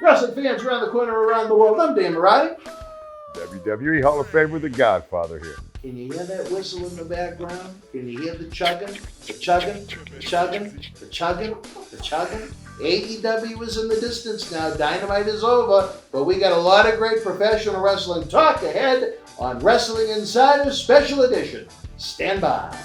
Wrestling fans around the corner, around the world, I'm Dan Marati. WWE Hall of Famer, the Godfather here. Can you hear that whistle in the background? Can you hear the chugging, the chugging, the chugging, the chugging, the chugging? AEW is in the distance now. Dynamite is over, but we got a lot of great professional wrestling talk ahead on Wrestling Insider Special Edition. Stand by.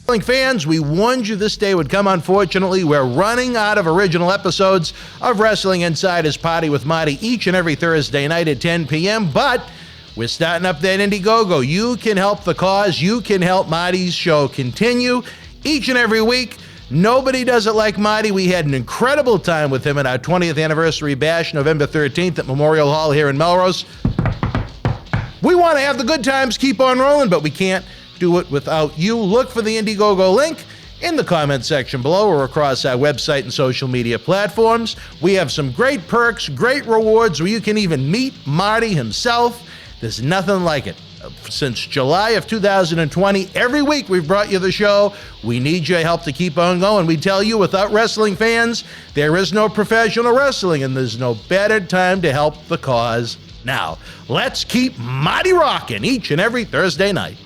Wrestling fans, we warned you this day would come. Unfortunately, we're running out of original episodes of Wrestling Insider's Party with Marty each and every Thursday night at 10 p.m., but we're starting up that Indiegogo. You can help the cause. You can help Marty's show continue each and every week. Nobody does it like Marty. We had an incredible time with him at our 20th anniversary bash, November 13th at Memorial Hall here in Melrose. We want to have the good times keep on rolling, but we can't do it without you. Look for the Indiegogo link in the comment section below or across our website and social media platforms. We have some great perks, great rewards where you can even meet Marty himself. There's nothing like it. Since July of 2020, every week we've brought you the show. We need your help to keep on going. We tell you, without wrestling fans, there is no professional wrestling, and there's no better time to help the cause now. Let's keep Marty rocking each and every Thursday night.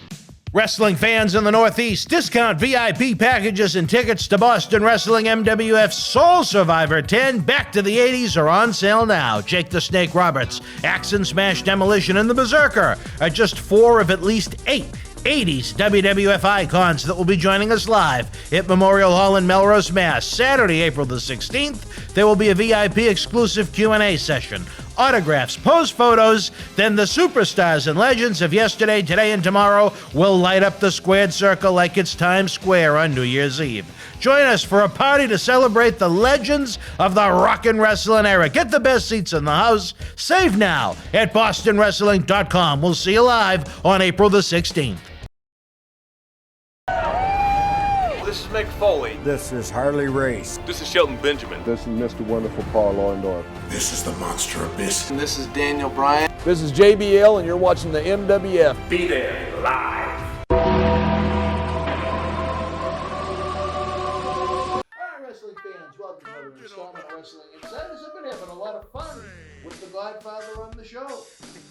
Wrestling fans in the Northeast, discount VIP packages and tickets to Boston Wrestling MWF Soul Survivor 10 Back to the 80s are on sale now. Jake the Snake Roberts, Axe and Smash Demolition, and the Berzerker are just 4 of at least 8 80s WWF icons that will be joining us live at Memorial Hall in Melrose, Mass. Saturday, April the 16th, there will be a VIP exclusive Q&A session. Autographs, pose photos, then the superstars and legends of yesterday, today, and tomorrow will light up the squared circle like it's Times Square on New Year's Eve. Join us for a party to celebrate the legends of the rockin' wrestling era. Get the best seats in the house. Save now at bostonwrestling.com. We'll see you live on April the 16th. This is Mick Foley. This is Harley Race. This is Shelton Benjamin. This is Mr. Wonderful Paul Orndorff. This is the Monster Abyss. And this is Daniel Bryan. This is JBL, and you're watching the MWF. Be there live. Hi, wrestling fans. Welcome to another installment of Wrestling Insiders. I've been having a lot of fun with the Godfather on the show.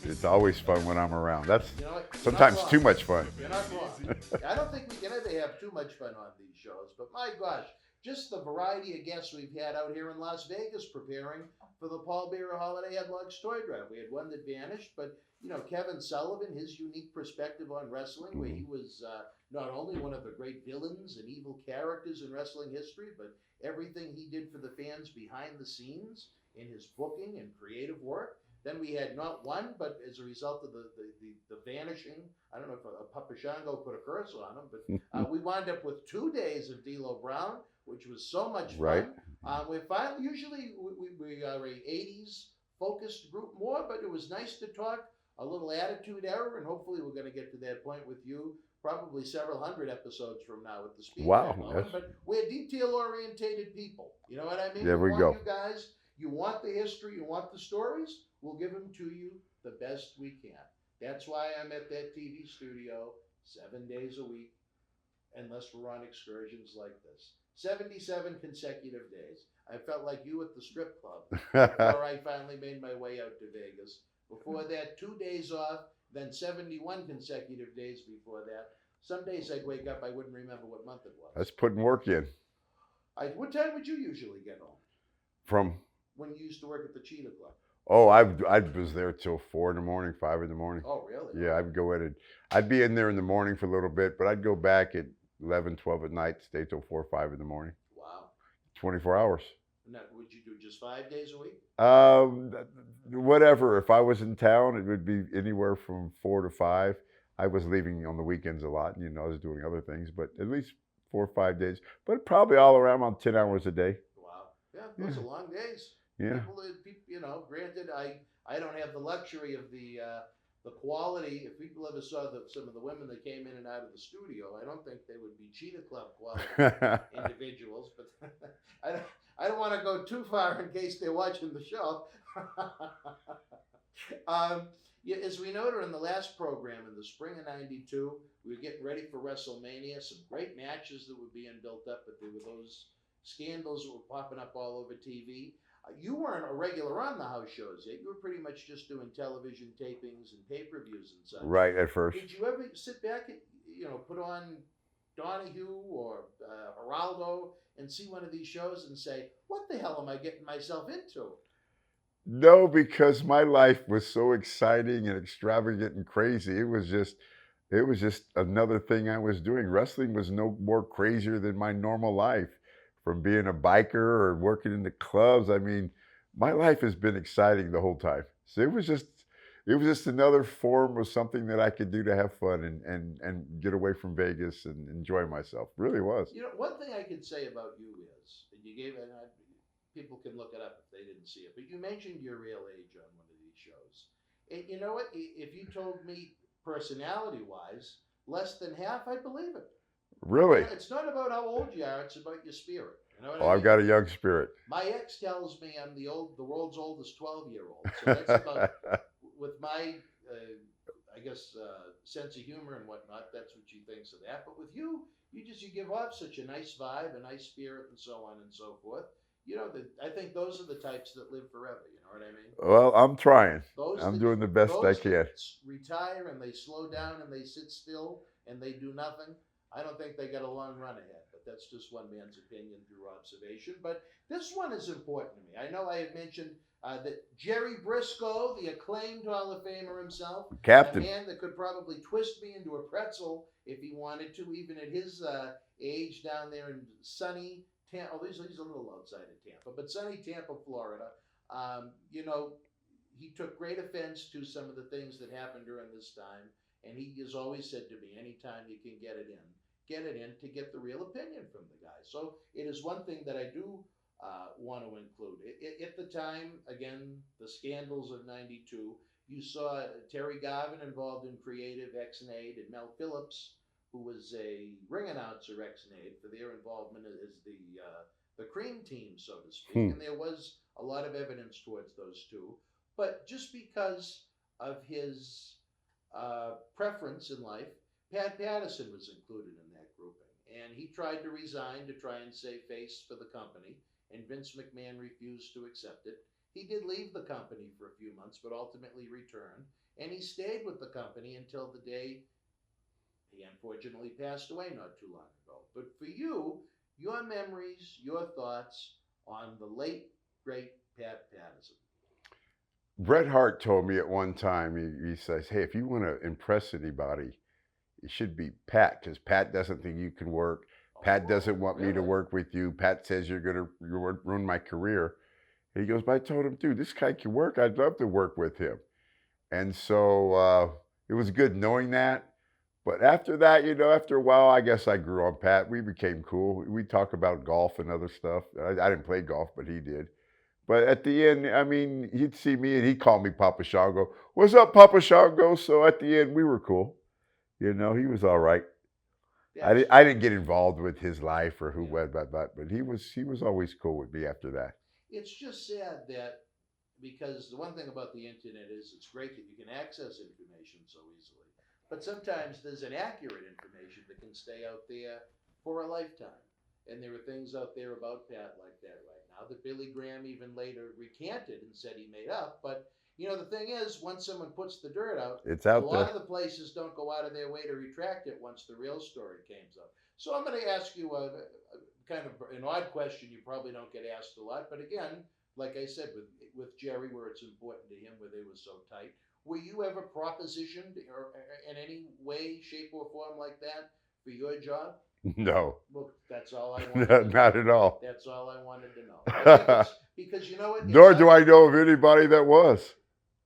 It's always fun when I'm around. That's You know what? You're sometimes not wrong. too much fun. You're not wrong. I don't think we can ever have too much fun on these shows, but my gosh, just the variety of guests we've had out here in Las Vegas preparing for the Paul Bearer Holiday Headlocks Toy Drive. We had one that vanished, but you know, Kevin Sullivan, his unique perspective on wrestling, where he was not only one of the great villains and evil characters in wrestling history, but everything he did for the fans behind the scenes in his booking and creative work. Then we had not one, but as a result of the vanishing, I don't know if Papa Shango put a curse on him, but we wound up with 2 days of D'Lo Brown, which was so much fun. Right. We're finally, usually we are a 80s focused group more, but it was nice to talk a little attitude error, and hopefully we're going to get to that point with you probably several hundred episodes from now with the speed. Wow, moment. But we're detail-orientated people. You know what I mean? There we go. You guys, you want the history, you want the stories, we'll give them to you the best we can. That's why I'm at that TV studio 7 days a week, unless we're on excursions like this. 77 consecutive days. I felt like you at the strip club before I finally made my way out to Vegas. Before that, 2 days off, then 71 consecutive days before that. Some days I'd wake up, I wouldn't remember what month it was. That's putting work in. What time would you usually get home? From, When you used to work at the Cheetah Club? oh, I was there till 4 in the morning, 5 in the morning. Oh, really? Yeah, I'd go in and I'd be in there in the morning for a little bit, but I'd go back at 11, 12 at night, stay till 4 or 5 in the morning. Wow. 24 hours. Now, would you do just 5 days a week? Whatever. If I was in town, it would be anywhere from 4 to 5. I was leaving on the weekends a lot. You know, I was doing other things, but at least 4 or 5 days. But probably all around 10 hours a day. Wow. Yeah, those are long days. Yeah. People, you know, granted, I don't have the luxury of the quality. If people ever saw some of the women that came in and out of the studio, I don't think they would be Cheetah Club quality individuals. But I don't want to go too far in case they're watching the show. Yeah, as we noted in the last program in the spring of '92, we were getting ready for WrestleMania. Some great matches that were being built up, but there were those scandals that were popping up all over TV. You weren't a regular on the house shows yet. You were pretty much just doing television tapings and pay-per-views and such. Right at first. Did you ever sit back and, put on Donahue or Geraldo and see one of these shows and say, what the hell am I getting myself into? No, because my life was so exciting and extravagant and crazy. It was just another thing I was doing. Wrestling was no more crazier than my normal life. From being a biker or working in the clubs, I mean, my life has been exciting the whole time. So it was just another form of something that I could do to have fun and get away from Vegas and enjoy myself. Really was. One thing I could say about you is, and you gave it, people can look it up if they didn't see it, but you mentioned your real age on one of these shows. And you know what? If you told me personality-wise, less than half, I'd believe it. Really? It's not about how old you are; it's about your spirit. You know what I Oh, mean? I've got a young spirit. My ex tells me I'm the world's oldest 12-year-old. So that's about with my, I guess, sense of humor and whatnot. That's what she thinks of that. But with you, you give off such a nice vibe, a nice spirit, and so on and so forth. I think those are the types that live forever. You know what I mean? Well, I'm trying. Those I'm that- doing the best I those can. that retire and they slow down and they sit still and they do nothing. I don't think they got a long run ahead, but that's just one man's opinion through observation. But this one is important to me. I know I had mentioned that Jerry Briscoe, the acclaimed Hall of Famer himself, Captain. a man that could probably twist me into a pretzel if he wanted to, even at his age down there in sunny Tampa. Oh, he's a little outside of Tampa, but sunny Tampa, Florida. He took great offense to some of the things that happened during this time. And he has always said to me, anytime you can get it in to get the real opinion from the guy. So it is one thing that I do want to include. At the time, again, the scandals of '92, you saw Terry Garvin involved in creative X-Nade and Mel Phillips, who was a ring announcer X-Nade, for their involvement as the cream team, so to speak. And there was a lot of evidence towards those two. But just because of his preference in life, Pat Patterson was included in that grouping, and he tried to resign to try and save face for the company, and Vince McMahon refused to accept it. He did leave the company for a few months, but ultimately returned, and he stayed with the company until the day he unfortunately passed away not too long ago. But for you, your memories, your thoughts on the late, great Pat Patterson. Bret Hart told me at one time, he says, hey, if you want to impress anybody, it should be Pat, because Pat doesn't think you can work. Pat doesn't want me to work with you. Pat says you're going to ruin my career. And he goes, but I told him, dude, this guy can work. I'd love to work with him. And so it was good knowing that. But after that, after a while, I guess I grew on Pat. We became cool. We talk about golf and other stuff. I didn't play golf, but he did. But at the end, I mean, he'd see me and he'd call me Papa Shango. What's up, Papa Shango? So at the end, we were cool. He was all right. Yeah, I didn't get involved with his life or but he was always cool with me after that. It's just sad that, because the one thing about the internet is it's great that you can access information so easily, but sometimes there's inaccurate information that can stay out there for a lifetime. And there are things out there about Pat like that right now that Billy Graham even later recanted and said he made up. But, the thing is, once someone puts the dirt out, it's out there. A lot of the places don't go out of their way to retract it once the real story comes up. So I'm going to ask you a kind of an odd question you probably don't get asked a lot. But again, like I said, with Jerry, where it's important to him, where they were so tight, were you ever propositioned or in any way, shape, or form like that for your job? No. Well, that's all I wanted to know. Not at all. That's all I wanted to know. Because you know what? Nor do I know of anybody that was.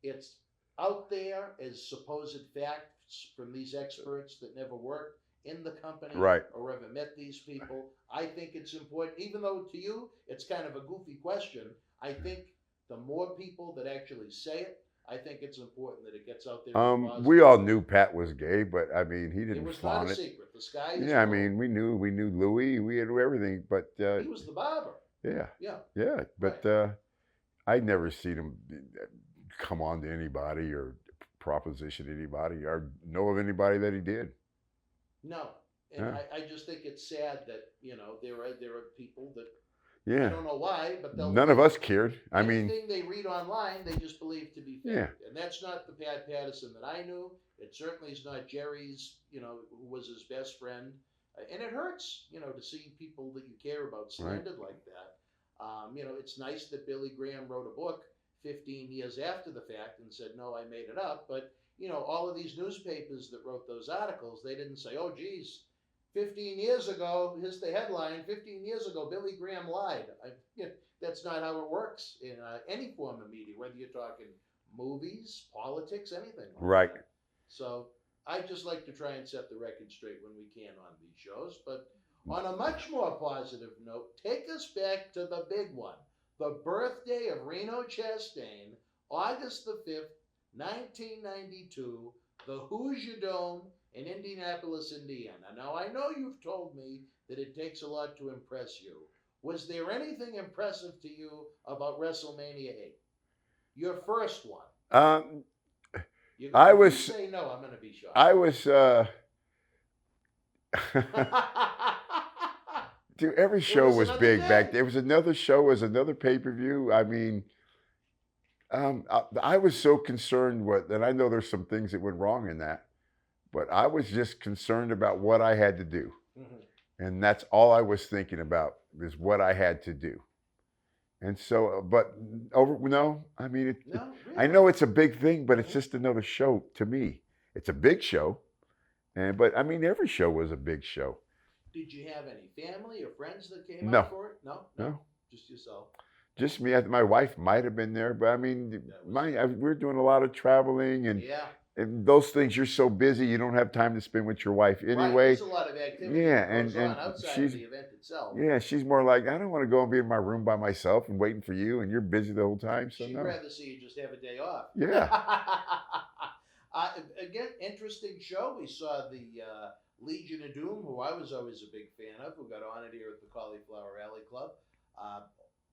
It's out there as supposed facts from these experts that never worked in the company, right, or ever met these people. I think it's important, even though to you it's kind of a goofy question. I think the more people that actually say it, I think it's important that it gets out there. We all knew Pat was gay, but I mean, he didn't flaunt it. It was not a secret. The sky is yeah, I mean, we knew Louis, we had everything, but he was the barber. Yeah. But right. I never seen him come on to anybody or proposition anybody or know of anybody that he did. No, and I just think it's sad that there are people that. I Yeah. don't know why, but they'll None of us cared. I mean, anything they read online, they just believe to be fake. Yeah. And that's not the Pat Patterson that I knew. It certainly is not Jerry's, who was his best friend. And it hurts, to see people that you care about slandered like that. It's nice that Billy Graham wrote a book 15 years after the fact and said, no, I made it up. But, all of these newspapers that wrote those articles, they didn't say, oh, geez, 15 years ago, here's the headline, 15 years ago, Billy Graham lied. That's not how it works in any form of media, whether you're talking movies, politics, anything like right. that. So I just like to try and set the record straight when we can on these shows. But on a much more positive note, take us back to the big one, the birthday of Reno Chastain, August the 5th, 1992, the Hoosier Dome in Indianapolis, Indiana. Now, I know you've told me that it takes a lot to impress you. Was there anything impressive to you about WrestleMania 8? Your first one. I if was. You say no, I'm going to be shocked. I was. Dude, every show was big back then. It was another show, was another pay-per-view. I mean, I was so concerned with, and I know there's some things that went wrong in that, but I was just concerned about what I had to do. Mm-hmm. And that's all I was thinking about, is what I had to do. And so, but no, I mean, really? I know it's a big thing, but it's just another show to me. It's a big show. But I mean, every show was a big show. Did you have any family or friends that came No. out for it? No. Just yourself. Just me. My wife might have been there, but I mean, we're doing a lot of traveling and those things. You're so busy, you don't have time to spend with your wife anyway. Right. There's a lot of activity that goes on outside of the event itself. Yeah, she's more like, I don't want to go and be in my room by myself and waiting for you, and you're busy the whole time. So she'd rather see you just have a day off. Yeah. Again, interesting show. We saw the Legion of Doom, who I was always a big fan of, who got honored here at the Cauliflower Alley Club.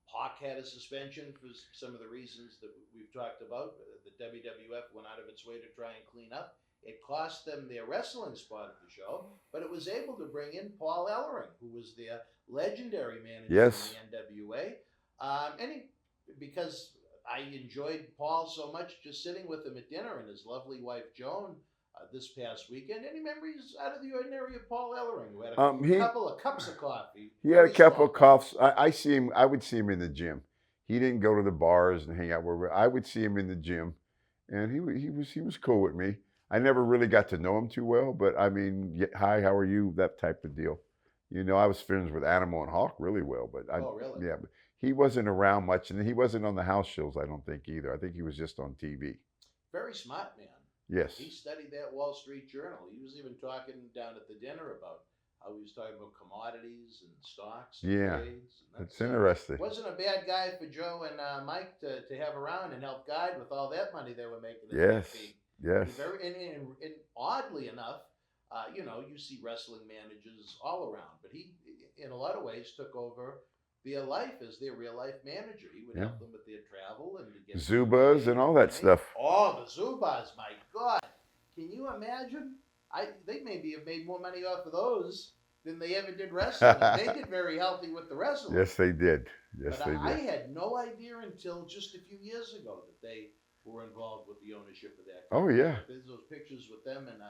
Hawk had a suspension for some of the reasons that we've talked about. The WWF went out of its way to try and clean up. It cost them their wrestling spot at the show, but it was able to bring in Paul Ellering, who was their legendary manager in the NWA. Because I enjoyed Paul so much just sitting with him at dinner and his lovely wife Joan this past weekend. Any memories out of the ordinary of Paul Ellering, who had a couple of cups of coffee? He had a couple of cups. I would see him in the gym. He didn't go to the bars and hang out where I would see him in the gym, and he was cool with me. I never really got to know him too well, but I mean, hi, how are you? That type of deal. I was friends with Animal and Hawk really well, but really? Yeah, but he wasn't around much, and he wasn't on the house shows. I don't think either. I think he was just on TV. Very smart man. Yes. He studied that Wall Street Journal. He was even talking down at the dinner about how he was talking about commodities and stocks and trades. And that's interesting. Wasn't a bad guy for Joe and Mike to have around and help guide with all that money they were making. Yes. Yes. And oddly enough, you see wrestling managers all around, but he, in a lot of ways, took over their life as their real life manager. He would help them with their travel and to get Zubas and all that stuff. Oh, the Zubas, my God. Can you imagine? They maybe have made more money off of those than they ever did wrestling. They did very healthy with the wrestling. Yes, they did. I had no idea until just a few years ago that they were involved with the ownership of that company. Oh, yeah. There's those pictures with them and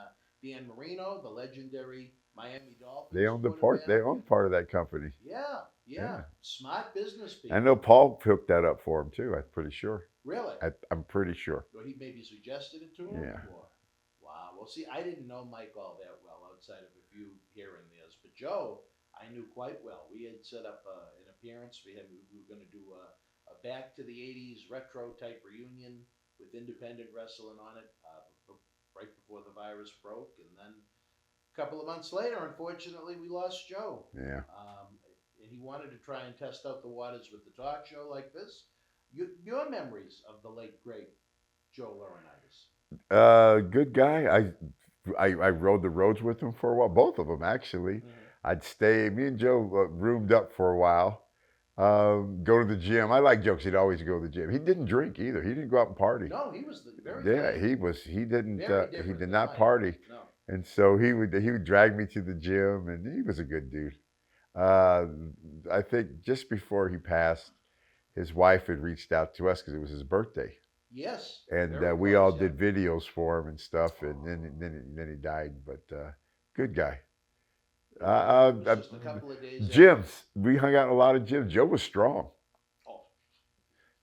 Dan Marino, the legendary Miami Dolphins. They owned part of that company. Yeah. Smart business people. I know Paul hooked that up for him too. I'm pretty sure. Really? I'm pretty sure. Or he maybe suggested it to him? Yeah. Wow. Well, see, I didn't know Mike all that well outside of a few here and there. But Joe, I knew quite well. We had set up an appearance for him. We were going to do a back to the 80s retro type reunion with independent wrestling on it right before the virus broke. And then a couple of months later, unfortunately, we lost Joe. Yeah. And he wanted to try and test out the waters with the talk show like this. Your memories of the late, great Joe Laurinaitis? Good guy. I rode the roads with him for a while. Both of them, actually. Mm-hmm. I'd stay. Me and Joe roomed up for a while. Go to the gym. I like Joe because he'd always go to the gym. He didn't drink either. He didn't go out and party. No, he was very he did not party. No. And so he would drag me to the gym, and he was a good dude. I think just before he passed, his wife had reached out to us because it was his birthday. Yes. And we all did videos for him and stuff, and then he died. But good guy. Just a couple of days gyms. We hung out in a lot of gyms. Joe was strong. Oh.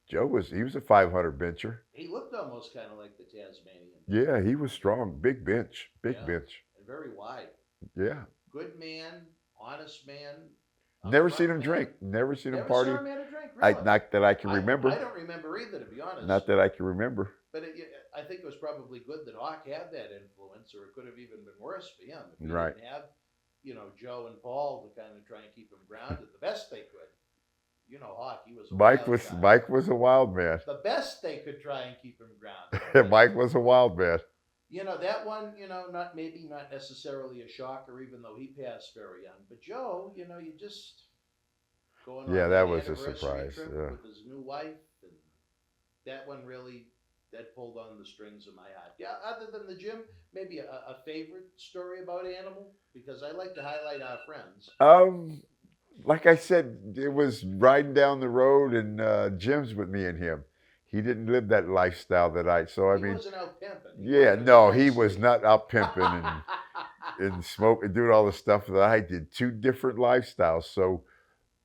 He was a 500 bencher. He looked almost kind of like the Tasmanian. Yeah, he was strong. Big bench. Big bench. And very wide. Yeah. Good man, honest man. Never seen him drink. Never seen him party. Never saw him had a drink, really? Not that I can remember. I don't remember either, to be honest. Not that I can remember. But I think it was probably good that Hawk had that influence, or it could have even been worse for him. If he didn't have, Joe and Paul to kind of try and keep him grounded the best they could. Hawk, he was a Mike wild was a wild man. The best they could try and keep him grounded. Mike was a wild man. That one, not necessarily a shocker, even though he passed very young. But Joe, you just going on that was a anniversary surprise. trip Yeah. with his new wife, and that one really pulled on the strings of my heart. Yeah, other than the gym, maybe a favorite story about Animal, because I like to highlight our friends. Like I said, it was riding down the road and gyms with me and him. He didn't live that lifestyle that he wasn't out pimping. He was not out pimping and smoking, doing all the stuff that I did. Two different lifestyles. So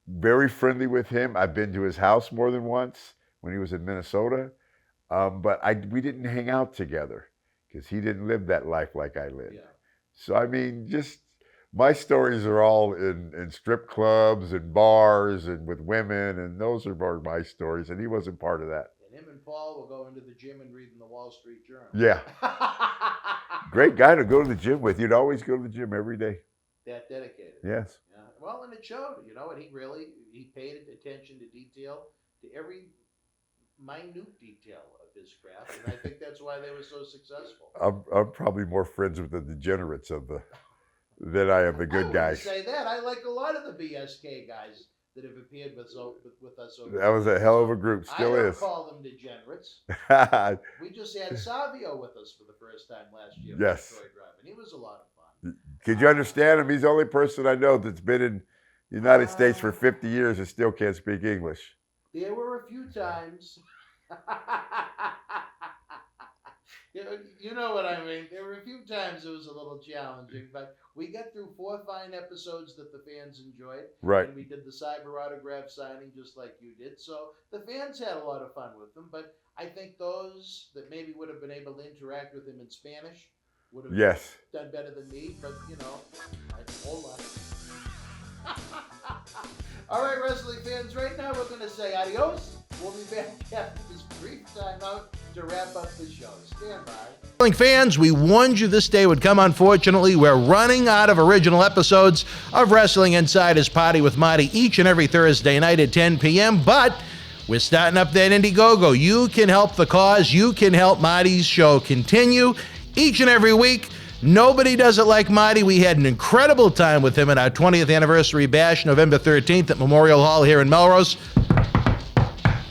very friendly with him. I've been to his house more than once when he was in Minnesota. But we didn't hang out together because he didn't live that life like I lived. Yeah. So, just my stories are all in strip clubs and bars and with women, and those are more my stories, and he wasn't part of that. And him and Paul will go into the gym and read in the Wall Street Journal. Yeah. Great guy to go to the gym with. You'd always go to the gym every day. That dedicated. Yes. Yeah. Well, and it showed, and he paid attention to detail, to every minute detail of his craft, and I think that's why they were so successful. I'm probably more friends with the degenerates than I am the good guys. I wouldn't say that. I like a lot of the BSK guys that have appeared with us over. That was a hell of a group. Still I don't is. call them degenerates. We just had Savio with us for the first time last year. Yes. Detroit Drive, and he was a lot of fun. Could you understand him? He's the only person I know that's been in the United States for 50 years and still can't speak English. There were a few times. You know what I mean. There were a few times it was a little challenging, but we got through 4 fine episodes that the fans enjoyed. Right. And we did the cyber autograph signing just like you did. So the fans had a lot of fun with them, but I think those that maybe would have been able to interact with him in Spanish would have done better than me, but hold on. All right, wrestling fans, right now we're going to say adios. We'll be back after this brief timeout to wrap up the show. Stand by. Wrestling fans, we warned you this day would come. Unfortunately, we're running out of original episodes of Wrestling Insider's Party with Marty each and every Thursday night at 10 p.m., but we're starting up that Indiegogo. You can help the cause. You can help Marty's show continue each and every week. Nobody does it like Marty. We had an incredible time with him at our 20th anniversary bash, November 13th at Memorial Hall here in Melrose.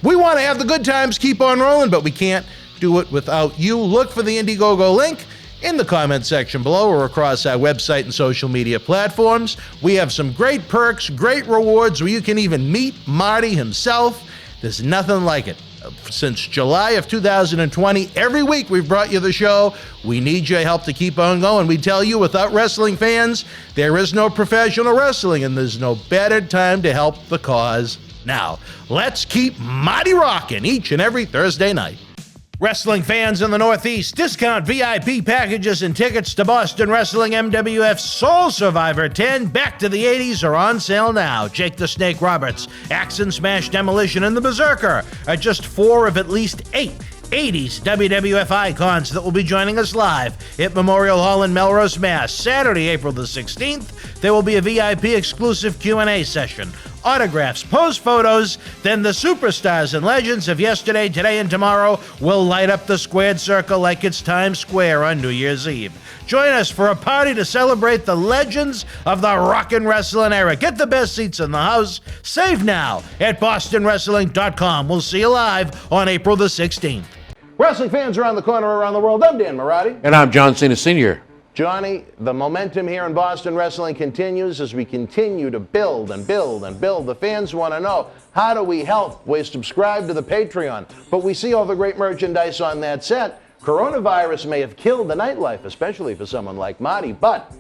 We want to have the good times keep on rolling, but we can't do it without you. Look for the Indiegogo link in the comment section below or across our website and social media platforms. We have some great perks, great rewards where you can even meet Marty himself. There's nothing like it. Since July of 2020, every week we've brought you the show. We need your help to keep on going. We tell you, without wrestling fans, there is no professional wrestling, and there's no better time to help the cause now. Let's keep Marty rocking each and every Thursday night. Wrestling fans in the Northeast, discount VIP packages and tickets to Boston Wrestling MWF Soul Survivor 10 Back to the 80s are on sale now. Jake the Snake Roberts, Axe and Smash Demolition, and the Berzerker are just 4 of at least 8 80s WWF icons that will be joining us live at Memorial Hall in Melrose, Mass. Saturday, April the 16th, there will be a VIP exclusive Q&A session, autographs, pose photos, then the superstars and legends of yesterday, today, and tomorrow will light up the squared circle like it's Times Square on New Year's Eve. Join us for a party to celebrate the legends of the rockin' wrestling era. Get the best seats in the house. Save now at bostonwrestling.com. We'll see you live on April the 16th. Wrestling fans around the corner, around the world, I'm Dan Marotti. And I'm John Cena Sr. Johnny, the momentum here in Boston Wrestling continues as we continue to build and build and build. The fans want to know, how do we help? We subscribe to the Patreon, but we see all the great merchandise on that set. Coronavirus may have killed the nightlife, especially for someone like Marty, but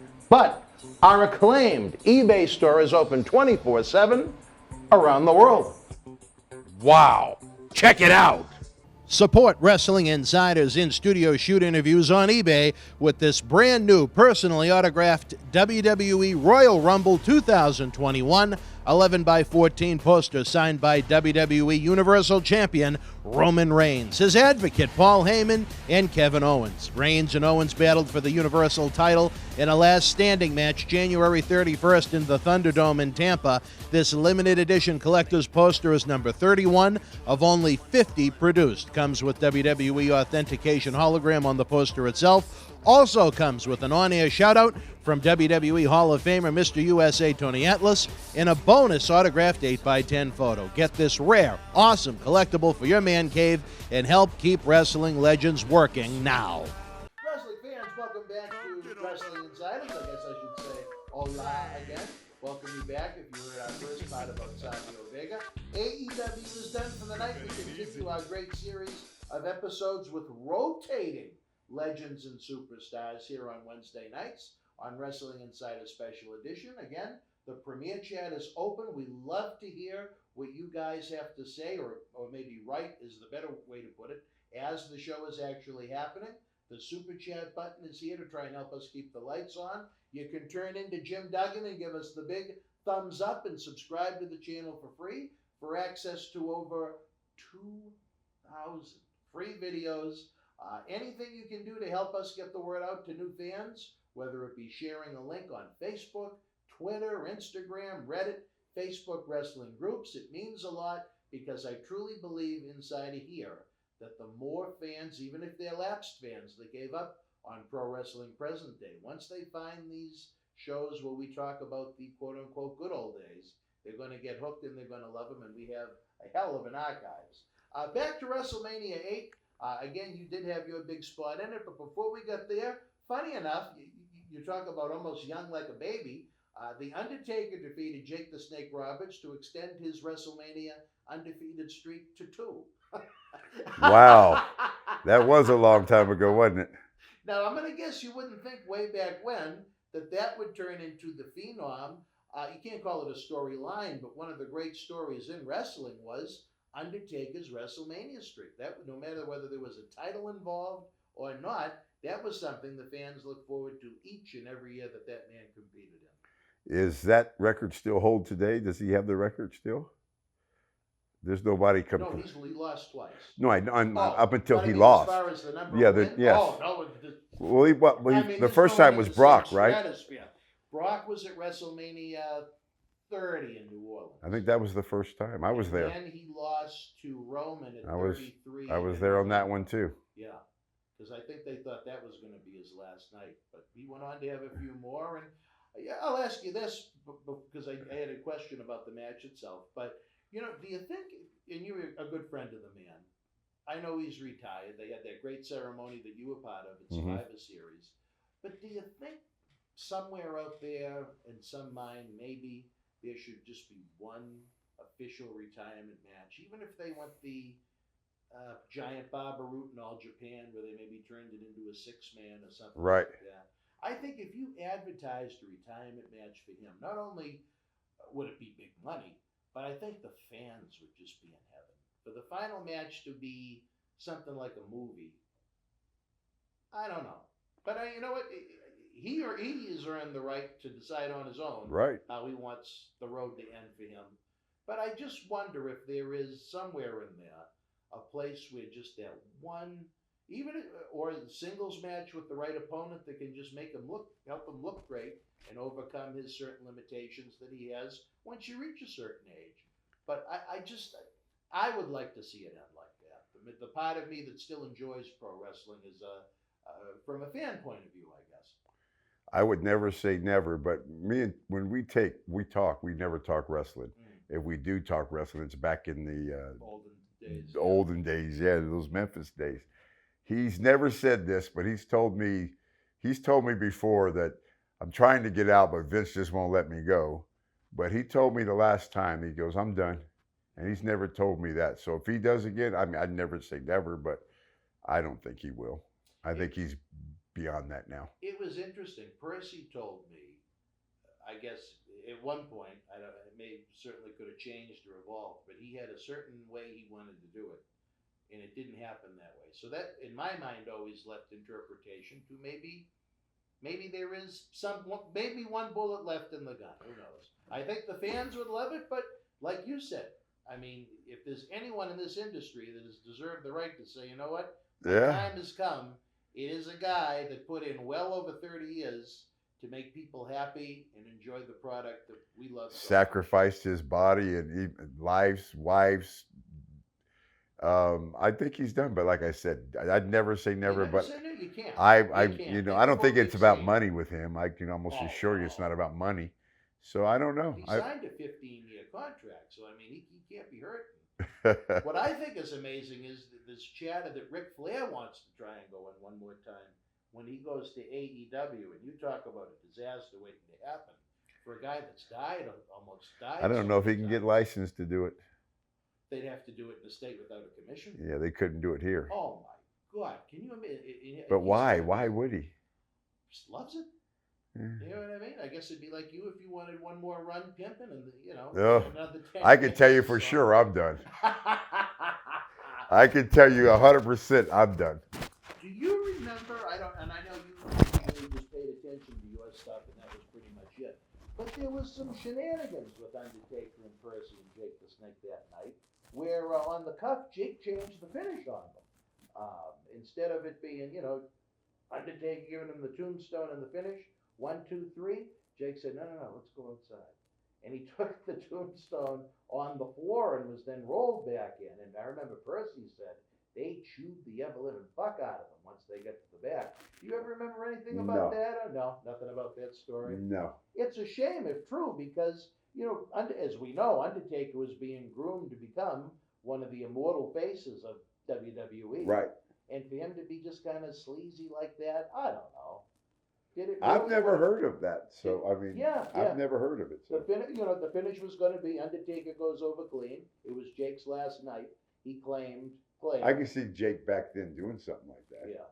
our acclaimed eBay store is open 24/7 around the world. Wow. Check it out. Support Wrestling Insider's in-studio shoot interviews on eBay with this brand new personally autographed WWE Royal Rumble 2021 11x14 poster signed by WWE Universal Champion Roman Reigns, his advocate Paul Heyman, and Kevin Owens. Reigns and Owens battled for the Universal title in a last standing match January 31st in the Thunderdome in Tampa. This limited edition collector's poster is number 31 of only 50 produced. Comes with WWE authentication hologram on the poster itself. Also comes with an on-air shout-out from WWE Hall of Famer Mr. USA Tony Atlas and a bonus autographed 8x10 photo. Get this rare, awesome collectible for your man cave and help keep wrestling legends working now. Wrestling fans, welcome back to Wrestling Insiders. I guess I should say hola again. Welcome you back if you heard our first part about Savio Vega. AEW is done for the night. We continue our great series of episodes with rotating legends and superstars here on Wednesday nights on Wrestling Insider Special Edition. Again, the premiere chat is open. We love to hear what you guys have to say, or maybe write is the better way to put it, as the show is actually happening. The super chat button is here to try and help us keep the lights on. You can turn into Jim Duggan and give us the big thumbs up and subscribe to the channel for free for access to over 2,000 free videos. Anything you can do to help us get the word out to new fans, whether it be sharing a link on Facebook, Twitter, Instagram, Reddit, Facebook wrestling groups, it means a lot because I truly believe inside of here that the more fans, even if they're lapsed fans that gave up on pro wrestling present day, once they find these shows where we talk about the quote-unquote good old days, they're going to get hooked and they're going to love them, and we have a hell of an archives. Back to WrestleMania 8. Again, you did have your big spot in it, but before we got there, funny enough, you talk about almost young like a baby. The Undertaker defeated Jake the Snake Roberts to extend his WrestleMania undefeated streak to 2. Wow. That was a long time ago, wasn't it? Now, I'm going to guess you wouldn't think way back when that would turn into the Phenom. You can't call it a storyline, but one of the great stories in wrestling was Undertaker's WrestleMania streak. That, no matter whether there was a title involved or not, that was something the fans look forward to each and every year that man competed in. Is that record still hold today? Does he have the record still? There's nobody No, he lost twice. No, up until he lost. As far as the number yes. Oh, no. The first time was Brock, right? Stratosphere. Brock was at WrestleMania 30 in New Orleans. I think that was the first time. I was there. And then he lost to Roman at 33. I was there on that one too. Yeah, because I think they thought that was going to be his last night. But he went on to have a few more. And I'll ask you this, because I had a question about the match itself. But, do you think, and you're a good friend of the man, I know he's retired. They had that great ceremony that you were part of at Survivor Series. But do you think somewhere out there in some mind, maybe there should just be one official retirement match, even if they went the giant Baba Root in All Japan, where they maybe turned it into a 6-man or something like that. I think if you advertised a retirement match for him, not only would it be big money, but I think the fans would just be in heaven. For the final match to be something like a movie, I don't know. But you know what? He has earned the right to decide on his own how he wants the road to end for him. But I just wonder if there is somewhere in there a place where just that one, or a singles match with the right opponent that can just help him look great and overcome his certain limitations that he has once you reach a certain age. But I would like to see it end like that. The part of me that still enjoys pro wrestling is from a fan point of view, I guess. I would never say never, but when we talk, we never talk wrestling. If we do talk wrestling, it's back in the olden days, those Memphis days. He's never said this, but he's told me he's told me before that I'm trying to get out, but Vince just won't let me go. But he told me the last time, he goes, I'm done. And he's never told me that. So if he does again, I mean, I'd never say never, but I don't think he will. I think he's beyond that now. It was interesting. Percy told me, I guess at one point, I don't, it may certainly could have changed or evolved, but he had a certain way he wanted to do it, and it didn't happen that way. So that, in my mind, always left interpretation to maybe there is maybe one bullet left in the gun. Who knows? I think the fans would love it, but like you said, I mean, if there's anyone in this industry that has deserved the right to say, you know what, the time has come. It is a guy that put in well over 30 years to make people happy and enjoy the product that we love. Sacrificed his body and lives, wives. I think he's done, but like I said, I'd never say never. But you can't. I don't think it's about money with him. I can almost assure you it's not about money. So I don't know. He signed a 15-year contract, so I mean, he can't be hurting. What I think is amazing is this chatter that Ric Flair wants to try and go in one more time when he goes to AEW, and you talk about a disaster waiting to happen for a guy that's almost died. I don't know if he can get licensed to do it. They'd have to do it in the state without a commission. Yeah, they couldn't do it here. Oh my God! Can you imagine? But why? Why would he? Just loves it. You know what I mean? I guess it'd be like you if you wanted one more run pimping and another 10 I can tell you for sure I'm done. I can tell you 100% I'm done. Do you remember? I know you really just paid attention to your stuff, and that was pretty much it. But there was some shenanigans with Undertaker and Percy and Jake the Snake that night, where on the cuff Jake changed the finish on them. Instead of it being, Undertaker giving him the tombstone and the finish. 1, 2, 3. Jake said, no, let's go outside. And he took the tombstone on the floor and was then rolled back in. And I remember Percy said they chewed the ever-living fuck out of him once they got to the back. Do you ever remember anything about that? Or no, nothing about that story? No. It's a shame if true because, as we know, Undertaker was being groomed to become one of the immortal faces of WWE. Right. And for him to be just kind of sleazy like that, I don't know. I've never heard of that, so I mean, yeah. I've never heard of it. So. The finish was going to be Undertaker goes over clean. It was Jake's last night. He claimed. I can see Jake back then doing something like that. Yeah,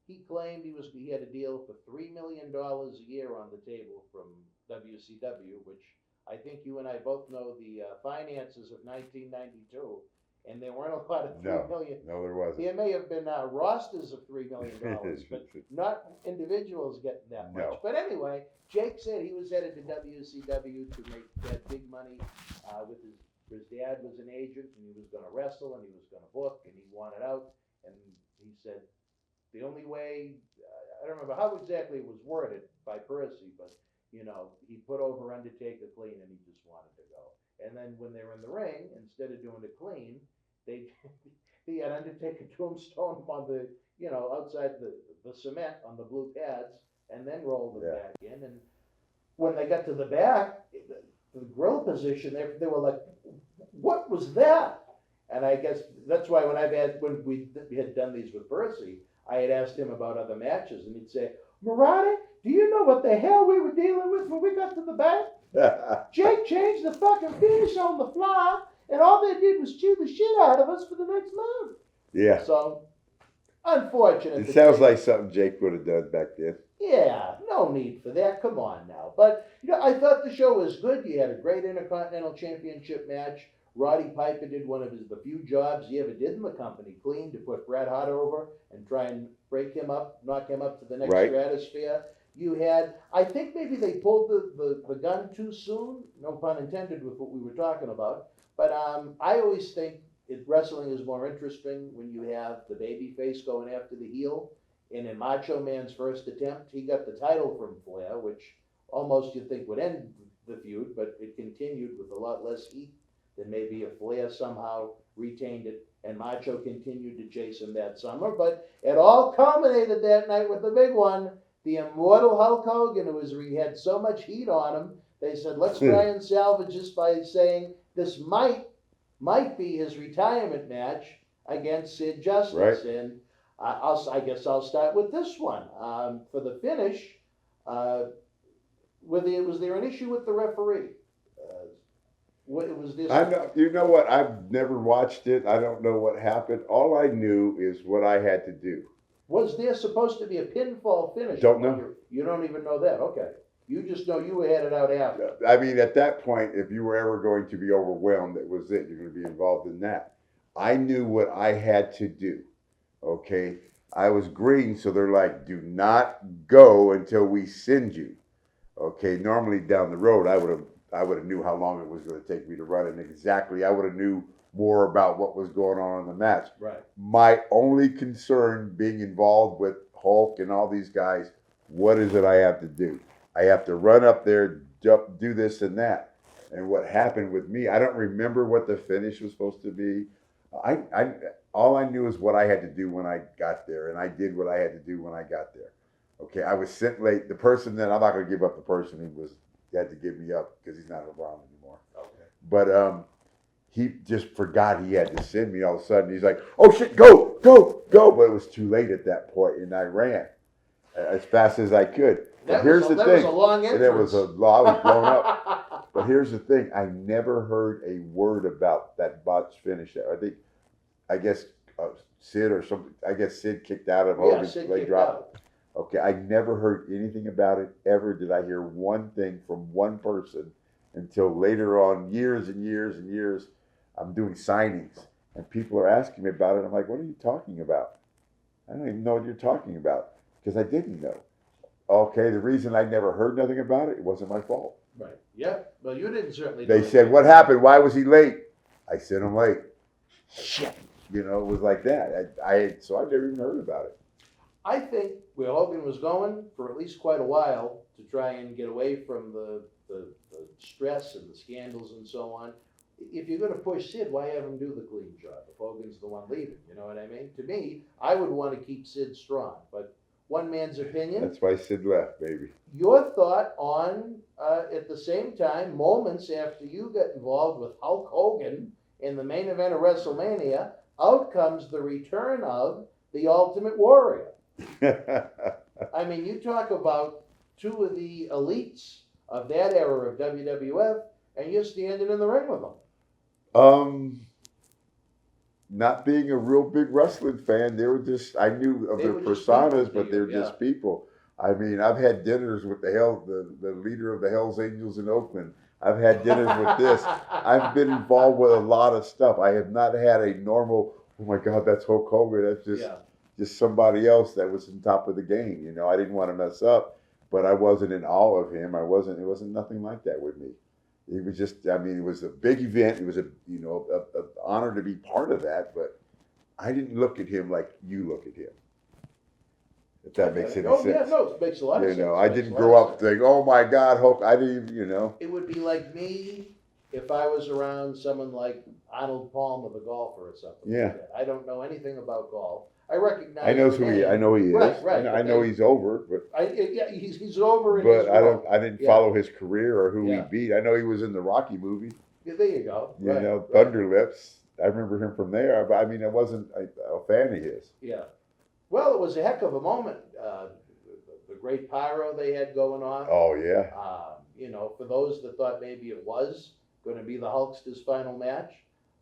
he claimed he had a deal for $3 million a year on the table from WCW, which I think you and I both know the finances of 1992. And there weren't a lot of $3 million. No, there wasn't. There may have been rosters of $3 million, but not individuals getting that much. No. But anyway, Jake said he was headed to WCW to make that big money. With his dad was an agent, and he was going to wrestle, and he was going to book, and he wanted out. And he said the only way, I don't remember how exactly it was worded by Percy, but he put over Undertaker clean, and he just wanted to go. And then when they were in the ring, instead of doing it clean, he had Undertaker tombstone on the, outside the cement on the blue pads, and then rolled them back in. And when they got to the back, the grill position, they were like, "What was that?" And I guess that's why when we had done these with Percy, I had asked him about other matches, and he'd say, "Murata, do you know what the hell we were dealing with when we got to the back? Jake changed the fucking finish on the fly, and all they did was chew the shit out of us for the next month." Yeah. So, unfortunate. It sounds like something Jake would have done back then. Yeah, no need for that. Come on now. But, I thought the show was good. You had a great Intercontinental Championship match. Roddy Piper did one of the few jobs he ever did in the company, clean, to put Bret Hart over and try and break him up, knock him up to the next stratosphere. You had, I think maybe they pulled the gun too soon, no pun intended with what we were talking about, but I always think wrestling is more interesting when you have the baby face going after the heel. And in Macho Man's first attempt, he got the title from Flair, which almost you'd think would end the feud, but it continued with a lot less heat than maybe if Flair somehow retained it, and Macho continued to chase him that summer. But it all culminated that night with the big one, the immortal Hulk Hogan, he had so much heat on him, they said, let's try and salvage this by saying this might be his retirement match against Sid Justice. Right. And I guess I'll start with this one. For the finish, was there an issue with the referee? What was this? I know. You know what? I've never watched it. I don't know what happened. All I knew is what I had to do. Was there supposed to be a pinfall finish? Don't know. You don't even know that. Okay. You just know you had it out after. I mean, at that point, if you were ever going to be overwhelmed, that was it. You're going to be involved in that. I knew what I had to do. Okay. I was green, so they're like, do not go until we send you. Okay. Normally down the road, I would have knew how long it was going to take me to run, and exactly I would have knew more about what was going on in the match. Right. My only concern being involved with Hulk and all these guys, what is it I have to do? I have to run up there, jump, do this and that. And what happened with me, I don't remember what the finish was supposed to be. All I knew is what I had to do when I got there, and I did what I had to do when I got there. Okay, I was sent late. The person that I'm not going to give up the person who had to give me up because he's not around anymore. Okay. But he just forgot he had to send me. All of a sudden, he's like, "Oh shit, go, go, go!" But it was too late at that point, and I ran as fast as I could. But here's the thing. That was a long entrance. And it was I was blown up. But here's the thing. I never heard a word about that botched finish. I guess Sid or something. I guess Sid kicked out of Hogan's leg drop. Okay, I never heard anything about it ever. Did I hear one thing from one person until later on, years and years and years. I'm doing signings and people are asking me about it. I'm like, what are you talking about? I don't even know what you're talking about because I didn't know. Okay, the reason I never heard nothing about it wasn't my fault. Right. Yeah. Well, you didn't certainly. They said, what happened? Why was he late? I sent him late. Shit. You know, it was like that. So I never even heard about it. I think where Hogan was going for at least quite a while to try and get away from the stress and the scandals and so on. If you're going to push Sid, why have him do the clean job if Hogan's the one leaving? You know what I mean? To me, I would want to keep Sid strong, but one man's opinion. That's why Sid left, baby. Your thought on, at the same time, moments after you got involved with Hulk Hogan in the main event of WrestleMania, out comes the return of the Ultimate Warrior. I mean, you talk about two of the elites of that era of WWF, and you're standing in the ring with them. Not being a real big wrestling fan, they were just, I knew of their personas, but they're just people. I mean, I've had dinners with the leader of the Hells Angels in Oakland. I've had dinners with this. I've been involved with a lot of stuff. I have not had a normal, oh my God, that's Hulk Hogan. That's just somebody else that was on top of the game. You know, I didn't want to mess up, but I wasn't in awe of him. It wasn't nothing like that with me. It was just, I mean, it was a big event. It was an honor to be part of that, but I didn't look at him like you look at him. If that makes any sense. Yeah, no, it makes a lot of sense. I didn't grow up thinking, oh my God, Hulk, I didn't even, It would be like me if I was around someone like Arnold Palmer, the golfer or something like that. I don't know anything about golf. I recognize I know he is. Right. I know he's over, but he's over. But I didn't follow his career or who he beat. I know he was in the Rocky movie. Yeah, there you go. Thunder Lips. I remember him from there. But I mean, I wasn't a fan of his. Yeah. Well, it was a heck of a moment. The great pyro they had going on. Oh yeah. For those that thought maybe it was going to be the Hulkster's final match,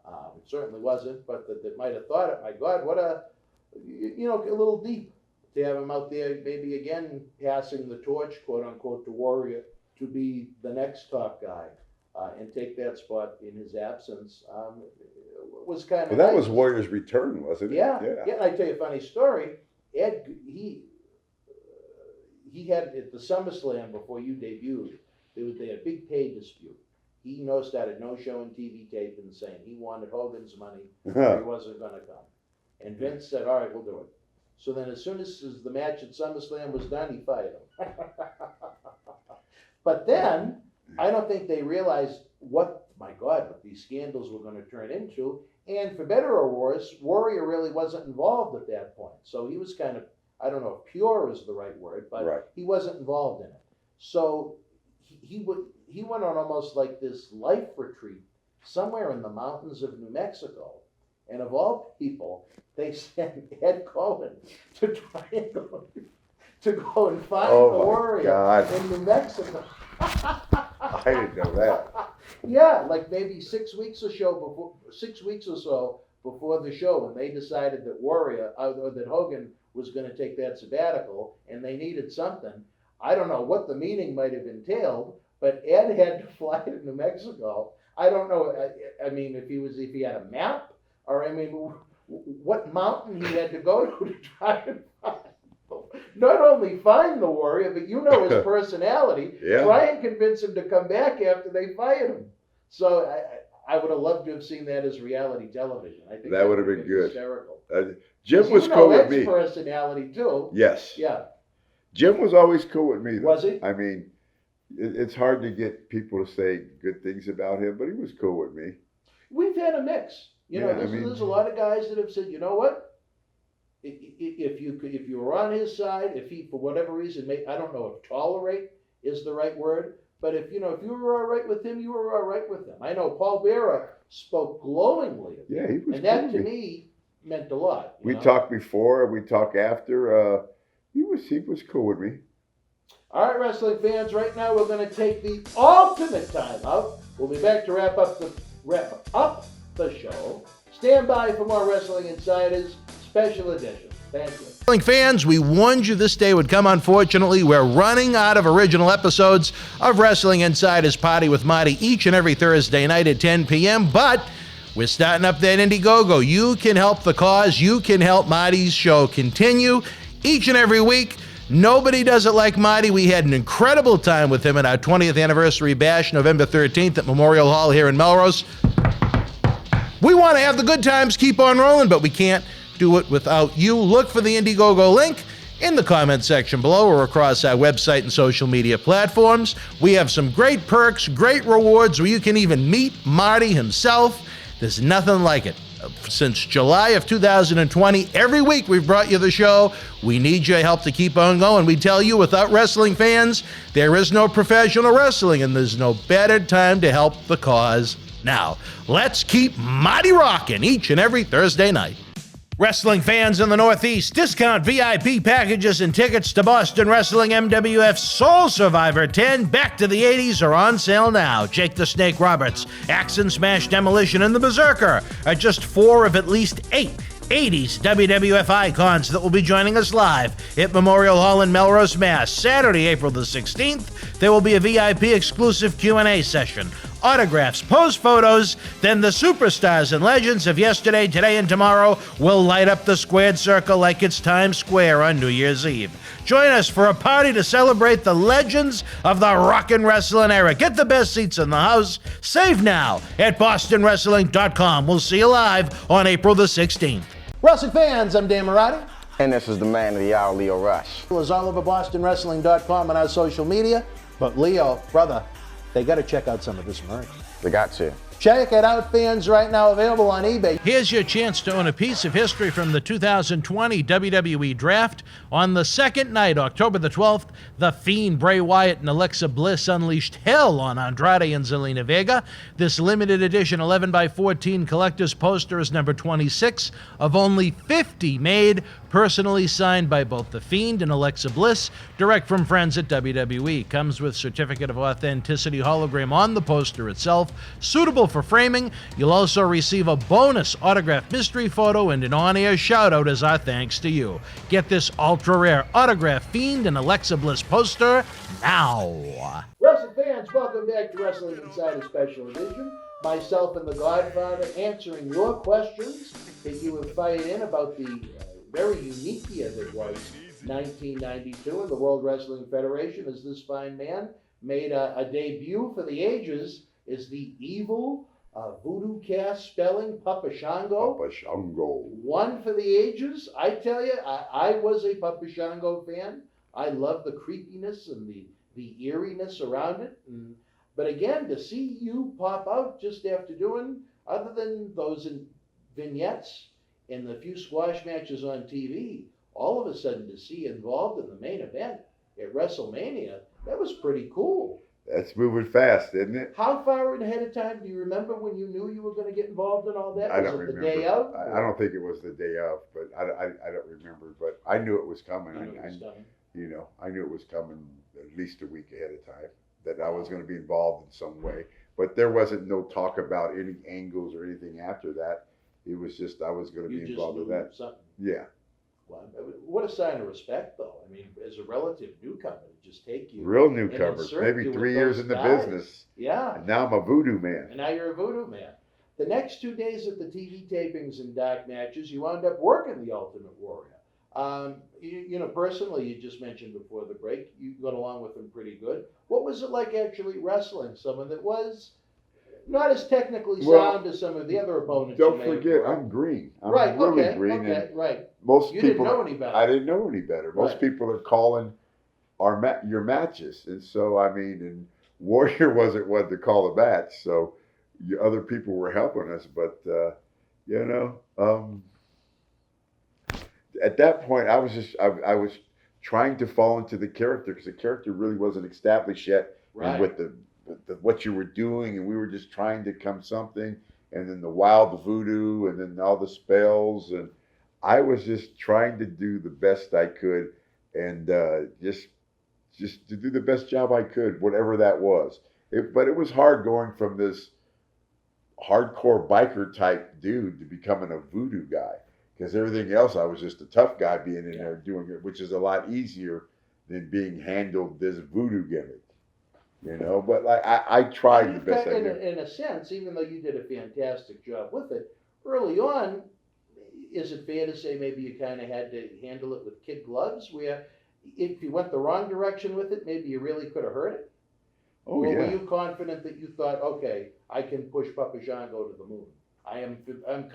it certainly wasn't. But that might have thought it. My God, what a a little deep to have him out there, maybe again passing the torch, quote unquote, to Warrior to be the next top guy and take that spot in his absence. It was kind of. Well, that was Warrior's return, wasn't it? Yeah. And I tell you a funny story. Ed, he had at the SummerSlam before you debuted. They had a big pay dispute. He started no-showing TV tape and saying he wanted Hogan's money, or he wasn't going to come. And Vince said, all right, we'll do it. So then as soon as the match at SummerSlam was done, he fired him. But then, I don't think they realized what these scandals were going to turn into. And for better or worse, Warrior really wasn't involved at that point. So he was kind of, I don't know if pure is the right word, but he wasn't involved in it. So he went on almost like this life retreat somewhere in the mountains of New Mexico. And of all people, they sent Ed Cohen to try and go and find the Warrior God. in New Mexico. I didn't know that. Yeah, like maybe 6 weeks or so before the show, when they decided that Warrior or that Hogan was going to take that sabbatical, and they needed something. I don't know what the meeting might have entailed, but Ed had to fly to New Mexico. I don't know. I mean, if he had a map, or I mean, what mountain he had to go to try and find. Not only find the Warrior, but his personality. Yeah. Try and convince him to come back after they fired him. So I would have loved to have seen that as reality television. I think that would have been good. Hysterical. Jim was cool with Ed's me. personality too. Yes. Yeah. Jim was always cool with me, though. Was he? I mean, it's hard to get people to say good things about him, but he was cool with me. We've had a mix. There's a lot of guys that have said, you know what? If you were on his side, if he for whatever reason I don't know if tolerate is the right word, but if you were all right with him, you were all right with him. I know Paul Bearer spoke glowingly of him. Yeah, he was. And that cool to with me meant a lot. We talked before, we talked after. He was cool with me. All right, wrestling fans. Right now, we're going to take the ultimate timeout. We'll be back to wrap up the show. Stand by for more Wrestling Insiders Special Edition. Thank you. Wrestling fans, we warned you this day would come. Unfortunately, we're running out of original episodes of Wrestling Insiders Party with Marty each and every Thursday night at 10 p.m., but we're starting up that Indiegogo. You can help the cause. You can help Marty's show continue each and every week. Nobody does it like Marty. We had an incredible time with him at our 20th anniversary bash, November 13th at Memorial Hall here in Melrose. We want to have the good times keep on rolling, but we can't do it without you. Look for the Indiegogo link in the comment section below or across our website and social media platforms. We have some great perks, great rewards where you can even meet Marty himself. There's nothing like it. Since July of 2020, every week we've brought you the show. We need your help to keep on going. We tell you, without wrestling fans, there is no professional wrestling, and there's no better time to help the cause now. Let's keep Marty rocking each and every Thursday night. Wrestling fans in the Northeast, discount VIP packages and tickets to Boston Wrestling MWF Soul Survivor 10 Back to the 80s are on sale now. Jake the Snake Roberts, Axe and Smash Demolition, and the Berzerker are just 4 of at least 8 80s WWF icons that will be joining us live at Memorial Hall in Melrose, Mass. Saturday, April the 16th, there will be a VIP exclusive Q&A session, autographs, pose photos, then the superstars and legends of yesterday, today, and tomorrow will light up the squared circle like it's Times Square on New Year's Eve. Join us for a party to celebrate the legends of the rockin' wrestling era. Get the best seats in the house. Save now at bostonwrestling.com. We'll see you live on April the 16th. Wrestling fans, I'm Dan Marotti. And this is the man of the hour, Leo Rush. It's all over bostonwrestling.com and our social media. But Leo, brother, they got to check out some of this merch. They got to. Check it out, fans, right now, available on eBay. Here's your chance to own a piece of history from the 2020 WWE Draft. On the second night, October the 12th, The Fiend, Bray Wyatt, and Alexa Bliss unleashed hell on Andrade and Zelina Vega. This limited edition 11x14 collector's poster is number 26 of only 50 made, personally signed by both The Fiend and Alexa Bliss, direct from friends at WWE. Comes with certificate of authenticity hologram on the poster itself, suitable for framing. You'll also receive a bonus autographed mystery photo and an on-air shout-out as our thanks to you. Get this ultra-rare autographed Fiend and Alexa Bliss poster now. Wrestling fans, welcome back to Wrestling Insider Special Edition. Myself and the Godfather answering your questions that you have fired in about the very unique year that was 1992 in the World Wrestling Federation, as this fine man made a debut for the ages is the evil voodoo cast spelling Papa Shango. Papa Shango. One for the ages. I tell you, I was a Papa Shango fan. I love the creepiness and the eeriness around it. But again, to see you pop out just after doing, other than those vignettes and the few squash matches on TV, all of a sudden to see you involved in the main event at WrestleMania, that was pretty cool. That's moving fast, isn't it? How far ahead of time do you remember when you knew you were going to get involved in all that? I Was don't it remember. the day of? I don't think it was the day of, but I don't remember. But I knew it was coming. You knew it was coming. You know, I knew it was coming at least a week ahead of time, that I was going to be involved in some way. But there wasn't no talk about any angles or anything after that. It was just I was going to be involved with that. Something. Yeah. Well, what a sign of respect, though. I mean, as a relative newcomer, to just take you. Real and newcomer, insert maybe you with 3 years those in the guys. business. Yeah. And now I'm a voodoo man. And now you're a voodoo man. The next 2 days at the TV tapings and dark matches, you wound up working the Ultimate Warrior. You know, personally, you just mentioned before the break, you got along with him pretty good. What was it like actually wrestling someone that was not as technically sound as some of the other opponents? Don't you may have forget, brought? I'm green. I'm Right, really okay, green. okay, And right. most You people, didn't know any better. I didn't know any better. Most Right. people are calling your matches, and so I mean, and Warrior wasn't one to call a match, so other people were helping us. But you know, at that point, I was trying to fall into the character because the character really wasn't established yet, Right. and with the what you were doing, and we were just trying to come something, and then the wild voodoo, and then all the spells, and I was just trying to do the best I could, and just to do the best job I could, whatever that was. But it was hard going from this hardcore biker type dude to becoming a voodoo guy, because everything else I was just a tough guy being in there doing it, which is a lot easier than being handled this voodoo gimmick. You know, but like I tried the best I could. In a sense, even though you did a fantastic job with it, early on, is it fair to say maybe you kind of had to handle it with kid gloves, where if you went the wrong direction with it, maybe you really could have hurt it? Oh, or yeah. were you confident that you thought, okay, I can push Papa Shango to the moon? I'm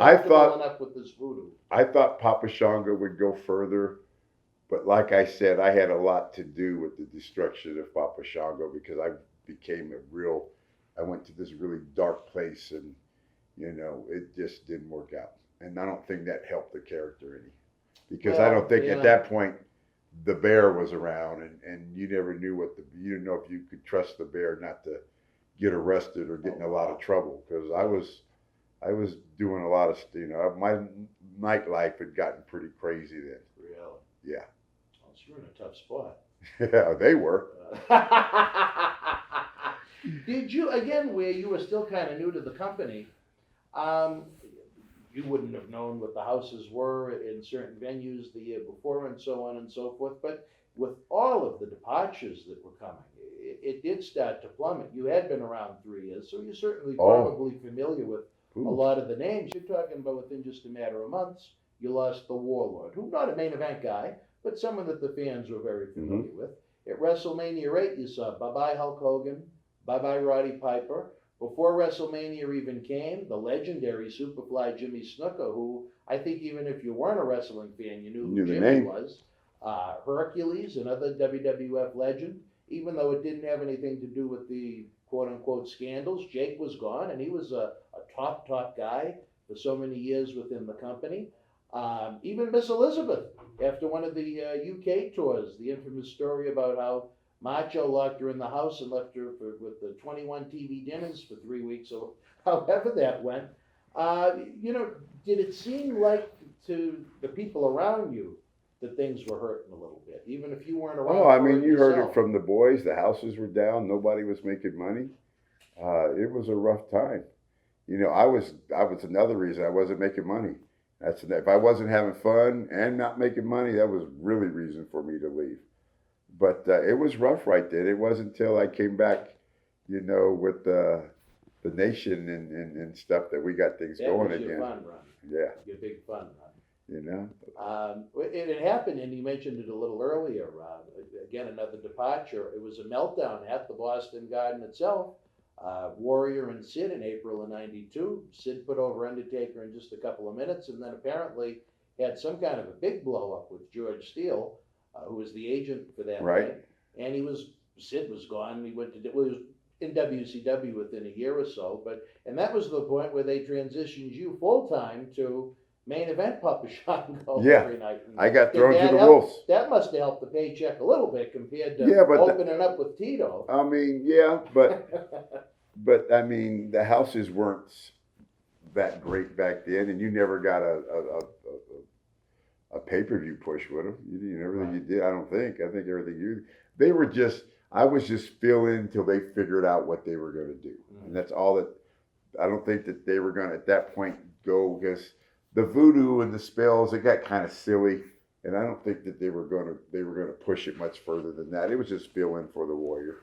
I comfortable thought- enough with this voodoo. I thought Papa Shango would go further, but like I said, I had a lot to do with the destruction of Papa Shango, because I went to this really dark place, and you know, it just didn't work out. And I don't think that helped the character any, because I don't think at that point the bear was around, and you never knew you didn't know if you could trust the bear not to get arrested or get in a lot of trouble, because I was doing a lot of, you know, my nightlife had gotten pretty crazy then. Really? Yeah. Well, you're in a tough spot. Yeah, they were. Did you, again, where you were still kind of new to the company, you wouldn't have known what the houses were in certain venues the year before and so on and so forth, but with all of the departures that were coming, it did start to plummet. You had been around 3 years, so you're certainly probably familiar with a lot of the names. You're talking about within just a matter of months, you lost the Warlord, who not a main event guy, but someone that the fans were very familiar with. At WrestleMania 8, you saw bye-bye Hulk Hogan, bye-bye Roddy Piper. Before WrestleMania even came, the legendary Superfly Jimmy Snuka, who I think even if you weren't a wrestling fan, you knew who the Jimmy name. was. Hercules, another WWF legend, even though it didn't have anything to do with the quote-unquote scandals. Jake was gone, and he was a top guy for so many years within the company. Even Miss Elizabeth, after one of the UK tours, the infamous story about how Macho locked her in the house and left her with the 21 TV dinners for 3 weeks, or however that went. You know, did it seem like to the people around you that things were hurting a little bit, even if you weren't around? Oh, I for mean, you heard yourself? it from the boys. The houses were down. Nobody was making money. It was a rough time. You know, I was another reason I wasn't making money. If I wasn't having fun and not making money, that was really reason for me to leave. But it was rough right then. It wasn't until I came back, you know, with the nation and stuff that we got things going was again. your fun run. Yeah. Your big fun run. You know. It happened, and you mentioned it a little earlier. Again, another departure. It was a meltdown at the Boston Garden itself. Warrior and Sid in April of '92. Sid put over Undertaker in just a couple of minutes, and then apparently had some kind of a big blow up with George Steele, who was the agent for that Right. night. And Sid was gone. He went to, well, he was in WCW within a year or so, and that was the point where they transitioned you full time to main event Papa Shango Yeah. every night. And I got did thrown to that the help? wolves. That must have helped the paycheck a little bit compared to Yeah, but opening up with Tito. I mean, yeah, but I mean, the houses weren't that great back then, and you never got a pay-per-view push with them. You did everything you did. I think everything they were just. I was just filling until they figured out what they were going to do, and that's all that. I don't think that they were going to at that point go because the voodoo and the spells it got kind of silly, and I don't think that they were going to push it much further than that. It was just fill in for the Warrior,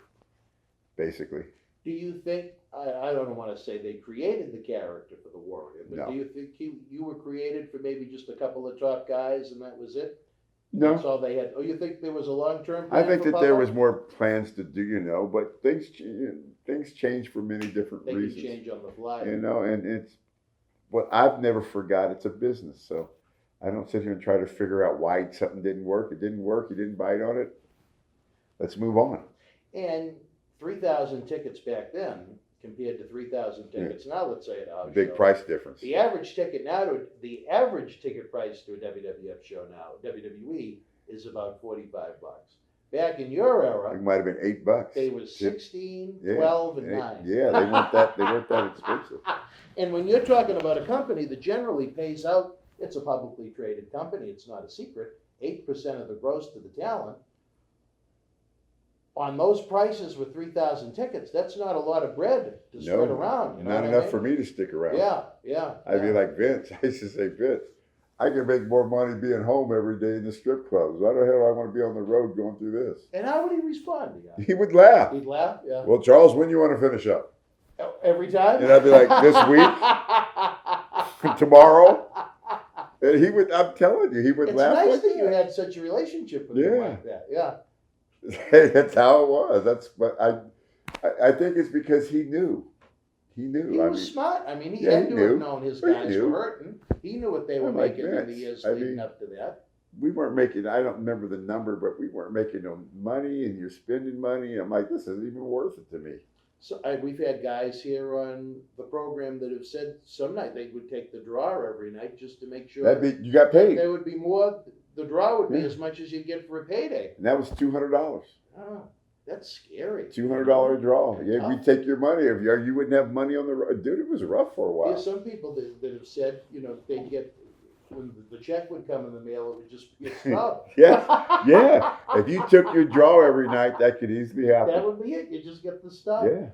basically. Do you think, I don't want to say they created the character for the Warrior, but No. do you think you were created for maybe just a couple of top guys and that was it? No. That's all they had. Oh, you think there was a long-term I plan think for that there Papa? was more plans to do, but things change for many different They reasons. can change on the fly. And it's what I've never forgot. It's a business, so I don't sit here and try to figure out why something didn't work. It didn't work. You didn't bite on it. Let's move on. And 3,000 tickets back then compared to 3,000 tickets now, let's say at our Big show. price difference. The average ticket price to a WWF show now, WWE, is about $45. Back in your era, It might have been $8. they were 16, Yeah. 12, and 9. Yeah, they weren't that expensive. And when you're talking about a company that generally pays out, it's a publicly traded company, it's not a secret, 8% of the gross to the talent. On those prices with 3,000 tickets, that's not a lot of bread to spread around. You know not what I enough mean? for me to stick around. Yeah. I'd be like Vince. I used to say, Vince, I can make more money being home every day in the strip clubs. Why the hell do I want to be on the road going through this? And how would he respond to that? He would laugh. He'd laugh, yeah. Well, Charles, when you want to finish up? Every time? And I'd be like, this week? Tomorrow? And he would, I'm telling you, he would It's laugh nice like that you had such a relationship with him like that, yeah. That's how it was. That's what I think it's because he knew. He knew. He was smart. I mean, he had to have known his guys were hurting. He knew what they were making in the years leading up to that. We weren't making, I don't remember the number, but we weren't making no money, and you're spending money. I'm like, this isn't even worth it to me. So we've had guys here on the program that have said some night they would take the draw every night just to make sure You got paid. there would be more. The draw would be as much as you get for a payday. And that was $200. Oh, that's scary. $200 draw. Yeah, we take your money. If you wouldn't have money on the road. Dude, it was rough for a while. There's some people that have said, they'd get, when the check would come in the mail, it would just be a stub. Yeah. If you took your draw every night, that could easily happen. That would be it. You just get the stub. Yeah.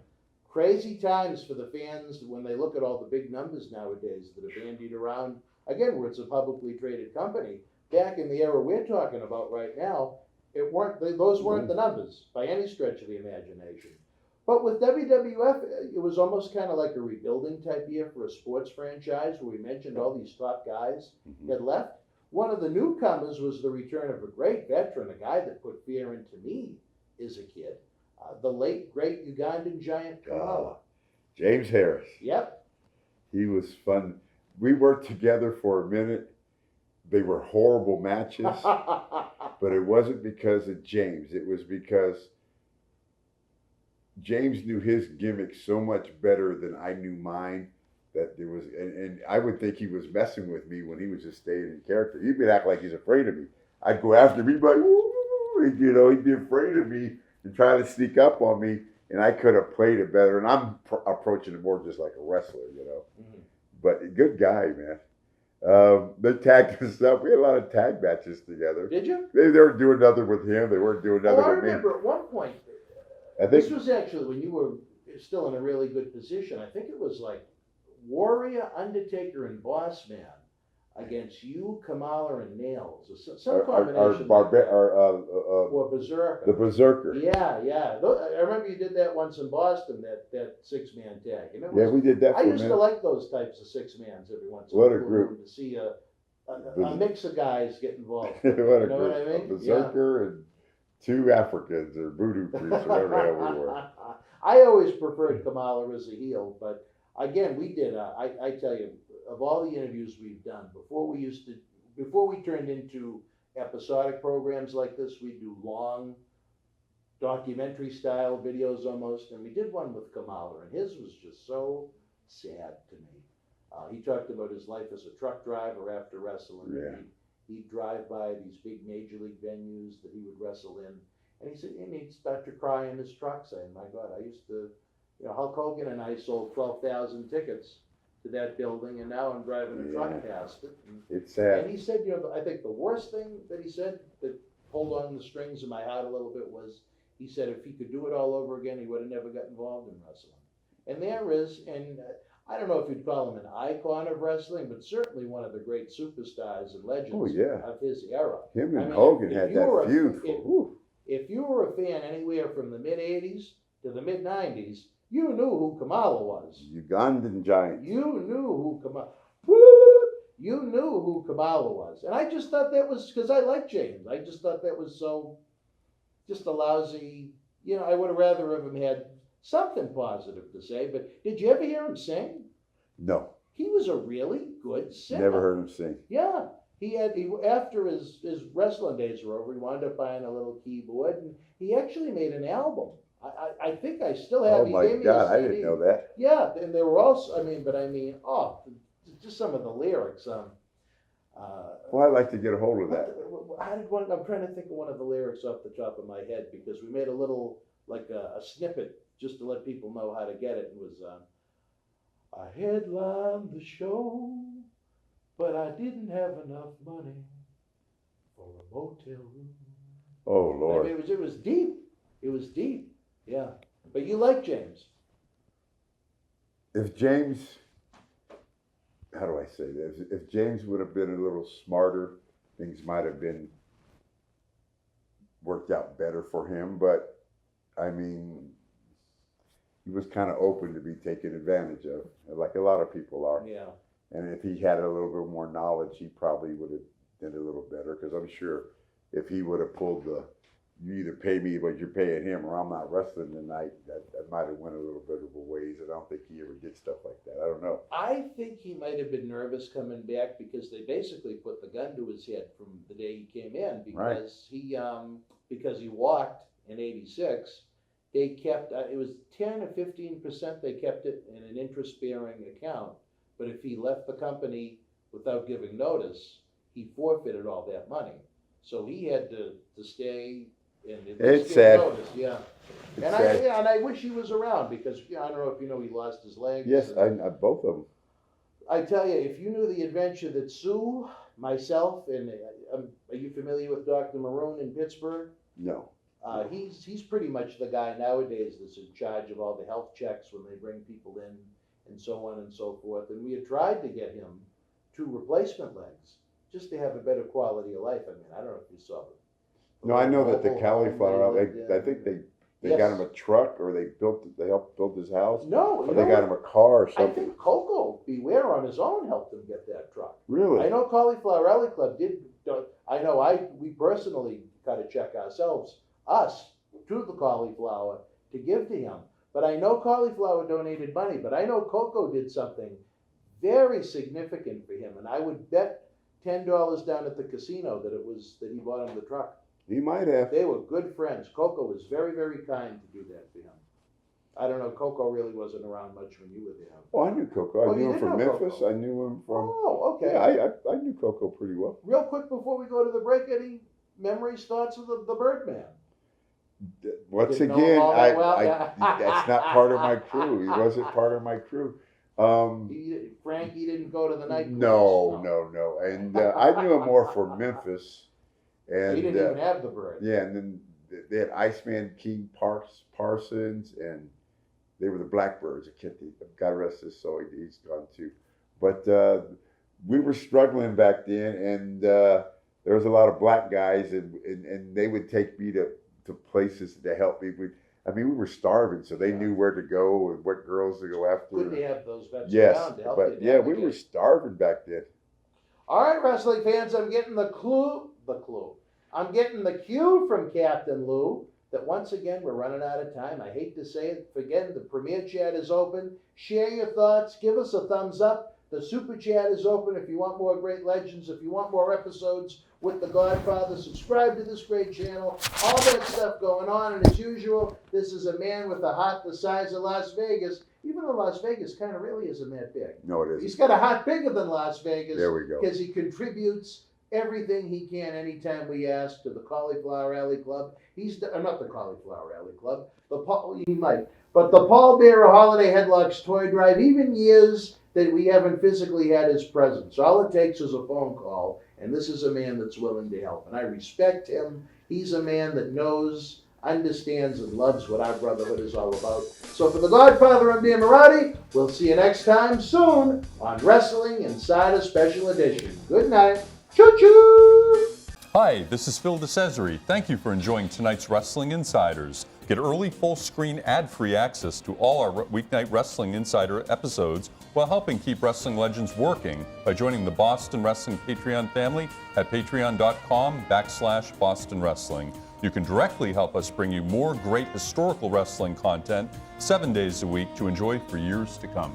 Crazy times for the fans when they look at all the big numbers nowadays that are bandied around. Again, where it's a publicly traded company. Back in the era we're talking about right now, those weren't the numbers by any stretch of the imagination. But with WWF, it was almost kind of like a rebuilding type year for a sports franchise where we mentioned all these top guys had left. One of the newcomers was the return of a great veteran, a guy that put fear into me as a kid, the late, great Ugandan giant Kamala. James Harris. Yep. He was fun. We worked together for a minute. They were horrible matches, but it wasn't because of James. It was because James knew his gimmick so much better than I knew mine that there was, and I would think he was messing with me when he was just staying in character. He'd be acting like he's afraid of me. I'd go after him, he'd be like, "Woo!" He'd be afraid of me and try to sneak up on me, and I could have played it better. And I'm approaching it more just like a wrestler, But good guy, man. They tagged us up. We had a lot of tag matches together. Did you? They were doing nothing with him. They weren't doing nothing I with me. remember at one point, this was actually when you were still in a really good position. I think it was like Warrior, Undertaker, and Boss Man against you, Kamala, and Nails. Or some combination. Or Berzerker. The Berzerker. Yeah. I remember you did that once in Boston, that six-man tag. And it Yeah, we did that for I a used to minute. like those types of six-mans every once in a while. What a group. To see a mix of guys get involved. What a You know group. what I mean? A Berzerker and two Africans or voodoo priests, whatever the hell we were. I always preferred Kamala as a heel, but again, we did. I tell you, of all the interviews we've done before we turned into episodic programs like this, we do long documentary style videos almost, and we did one with Kamala, and his was just so sad to me. He talked about his life as a truck driver after wrestling. Yeah. He'd drive by these big major league venues that he would wrestle in. And he said, and he'd start to cry in his truck saying, my God, I used to, Hulk Hogan and I sold 12,000 tickets to that building, and now I'm driving a truck past it. It's sad. And he said, I think the worst thing that he said that pulled on the strings of my heart a little bit was, he said if he could do it all over again, he would have never got involved in wrestling. And there is, and I don't know if you'd call him an icon of wrestling, but certainly one of the great superstars and legends of his era. Him and Hogan had that feud. If you were a fan anywhere from the mid-'80s to the mid-'90s, you knew who Kamala was. Ugandan giant. You knew who Kamala. You knew who Kamala was, and I just thought that was because I like James. I just thought that was so, just a lousy. I would have rather have him had something positive to say. But did you ever hear him sing? No. He was a really good singer. Never heard him sing. Yeah. He after his wrestling days were over, he wound up buying a little keyboard, and he actually made an album. I think I still have. Oh my God, I didn't know that. Yeah, and there were also, just some of the lyrics. Well, I'd like to get a hold of that. I'm trying to think of one of the lyrics off the top of my head, because we made a little, like a snippet, just to let people know how to get it. It was, I headlined the show, but I didn't have enough money for a motel room. Oh, Lord. It was deep. It was deep. Yeah. But you like James. If James, how do I say this? If James would have been a little smarter, things might have been worked out better for him. But, he was kind of open to be taken advantage of, like a lot of people are. Yeah. And if he had a little bit more knowledge, he probably would have done a little better. Because I'm sure if he would have pulled you either pay me what you're paying him, or I'm not wrestling tonight, that might have went a little bit of a ways. I don't think he ever did stuff like that. I don't know. I think he might have been nervous coming back, because they basically put the gun to his head from the day he came in, because because he walked in '86. They kept it was 10 or 15%. They kept it in an interest-bearing account, but if he left the company without giving notice, he forfeited all that money. So he had to stay. It's sad. Notice. Yeah. It's sad. And I wish he was around, because I don't know if you know, he lost his legs. Yes, I both of them. I tell you, if you knew the adventure that Sue, myself, and are you familiar with Dr. Maroon in Pittsburgh? No. He's pretty much the guy nowadays that's in charge of all the health checks when they bring people in, and so on and so forth. And we had tried to get him 2 replacement legs just to have a better quality of life. I don't know if you saw it. No, I know that the cauliflower. I think they got him a truck, or they helped build his house. No, or they got him a car or something. I think Coco Beware on his own helped him get that truck. Really? I know Cauliflower Alley Club did. We personally got a check ourselves, to the Cauliflower to give to him. But I know Cauliflower donated money. But I know Coco did something very significant for him, and I would bet $10 down at the casino that he bought him the truck. He might have. They were good friends. Coco was very, very kind to do that for him. I don't know, Coco really wasn't around much when you were there. Oh, I knew Coco. I knew him from Memphis. Coco. I knew him from. Oh, okay. Yeah, I knew Coco pretty well. Real quick before we go to the break, any memories, thoughts of the Birdman? Once Didn't know again, him all that well? that's not part of my crew. He wasn't part of my crew. Frankie didn't go to the night. No. And I knew him more from Memphis. And he didn't even have the Bird. Yeah, and then they had Iceman King Parsons, and they were the Blackbirds. God rest his soul, he's gone too. But we were struggling back then, and there was a lot of black guys, and they would take me to places to help me. We were starving, so they knew where to go and what girls to go after. Good to have those vets around to help you. Yeah, we were starving back then. All right, wrestling fans, I'm getting the clue. I'm getting the cue from Captain Lou that once again we're running out of time. I hate to say it. Again, the Premier Chat is open. Share your thoughts. Give us a thumbs up. The Super Chat is open if you want more great legends, if you want more episodes with the Godfather. Subscribe to this great channel. All that stuff going on. And as usual, this is a man with a heart the size of Las Vegas. Even even though Las Vegas kind of really isn't that big. No, it He's isn't. got a heart bigger than Las Vegas. There we go. Because he contributes everything he can anytime we ask to the Cauliflower Alley Club. Not the Cauliflower Alley Club. He might. But the Paul Bearer Holiday Headlocks Toy Drive, even years that we haven't physically had his presence. All it takes is a phone call, and this is a man that's willing to help. And I respect him. He's a man that knows, understands, and loves what our brotherhood is all about. So for the Godfather, I'm Dan Marotti. We'll see you next time soon on Wrestling Insider Special Edition. Good night. Choo-choo! Hi, this is Phil DeCesare. Thank you for enjoying tonight's Wrestling Insiders. Get early full-screen ad-free access to all our weeknight Wrestling Insider episodes while helping keep wrestling legends working by joining the Boston Wrestling Patreon family at patreon.com/Boston Wrestling. You can directly help us bring you more great historical wrestling content 7 days a week to enjoy for years to come.